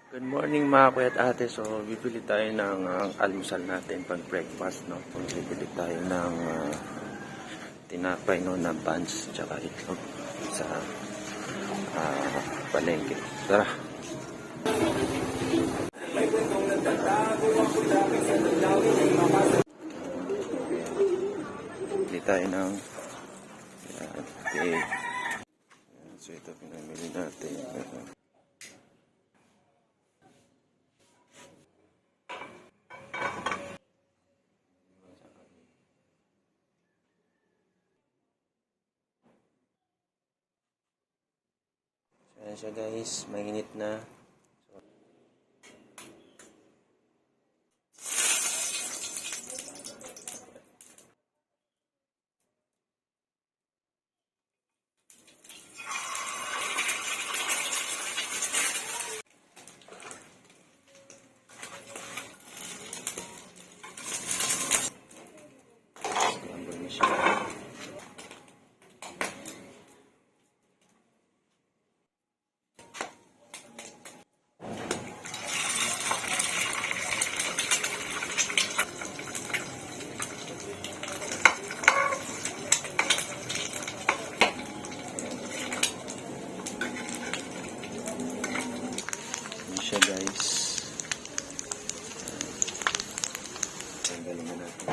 Good morning mga kuya at ate. So, bibili tayo ng almusal natin pag breakfast, no? Bibili tayo ng tinapay, no, na buns tsaka itlog sa palengke. Tara! Bibili tayo ng okay. So, ito pinamili natin. Ayan siya guys, mainit na. Siya guys, tanggalin na natin.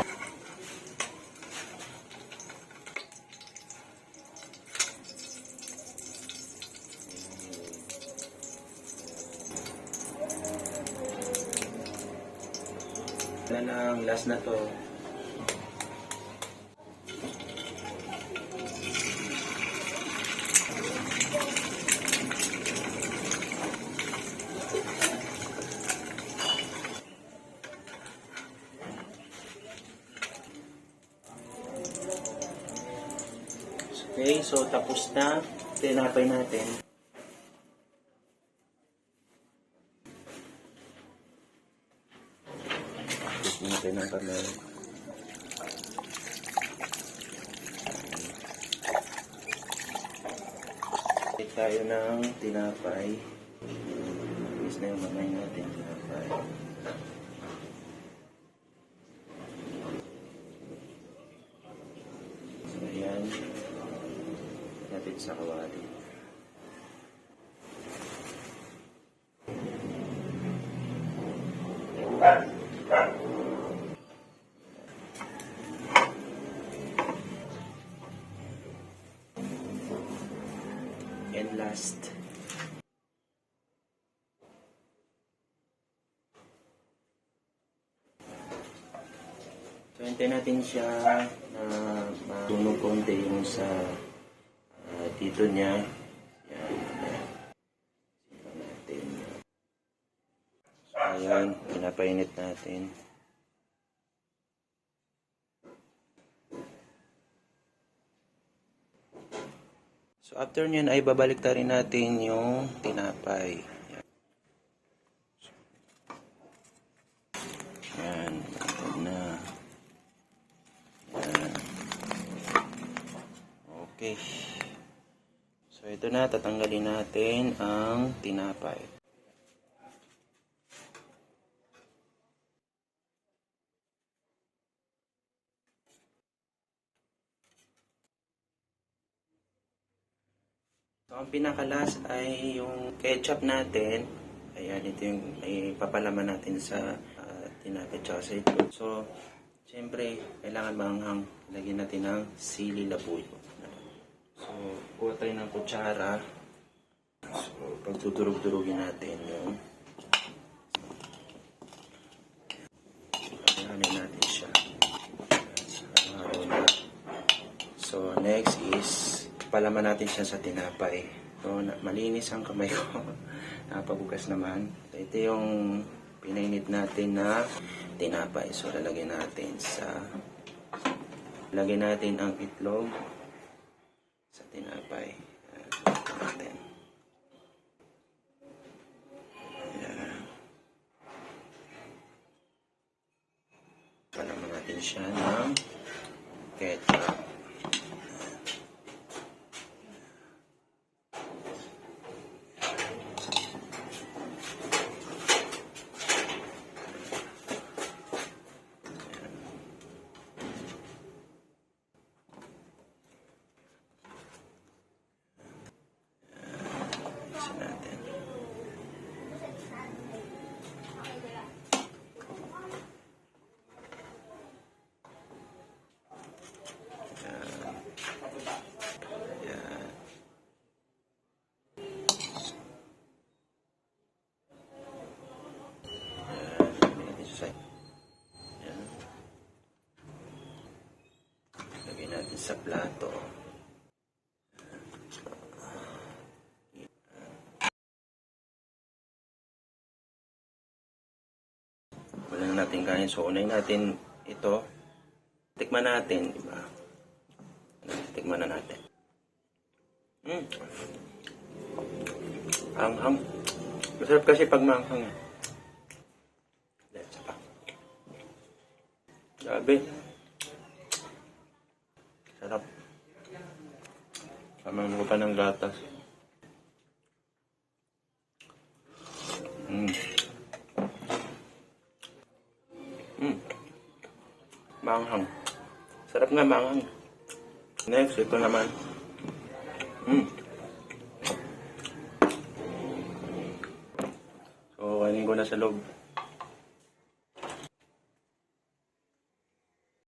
Yan ang last na to. Okay, so tapos na tinapay natin. Tapos natin ang kamay. Take tayo ng tinapay. Tapos na yung kamay natin tinapay. So ayan. Natin sa kawali. And last, so hintay natin siya na matunog konti yung sa dito niya. Yan. Ito natin. So, ayan. Pinapainit natin. So, after nyan ay babalik ta rin natin yung tinapay. Yan. Yan. Na. Yan. Okay. So, ito na, tatanggalin natin ang tinapay. So, ang pinakalas ay yung ketchup natin. Ayan, ito yung ipapalaman natin sa tinapay tsaka sa itlog. So, siyempre, kailangan manghang. Lagyan natin ng sili labuyo. So, kuha tayo ng kutsara. So, pagdudurog-durugin natin yung paghahanin natin siya. So, next is palaman natin siya sa tinapay. So, malinis ang kamay ko. Napabukas naman. So, ito yung pinainit natin na tinapay. So, lalagyan natin ang itlog sa tinapay. Natin. Ayan. Palaman natin siya ng ketchup. sa plato. Wala na natin kanin. So, unahin natin ito. Tikman natin, diba? Tikman na natin. Anghang. Masarap kasi pag maanghang. Let's pa. Grabe. Sarap. Sama mo pa ng gatas. Maanghang. Sarap nga maanghang. Next, ito naman. So, kainin ko na sa loob.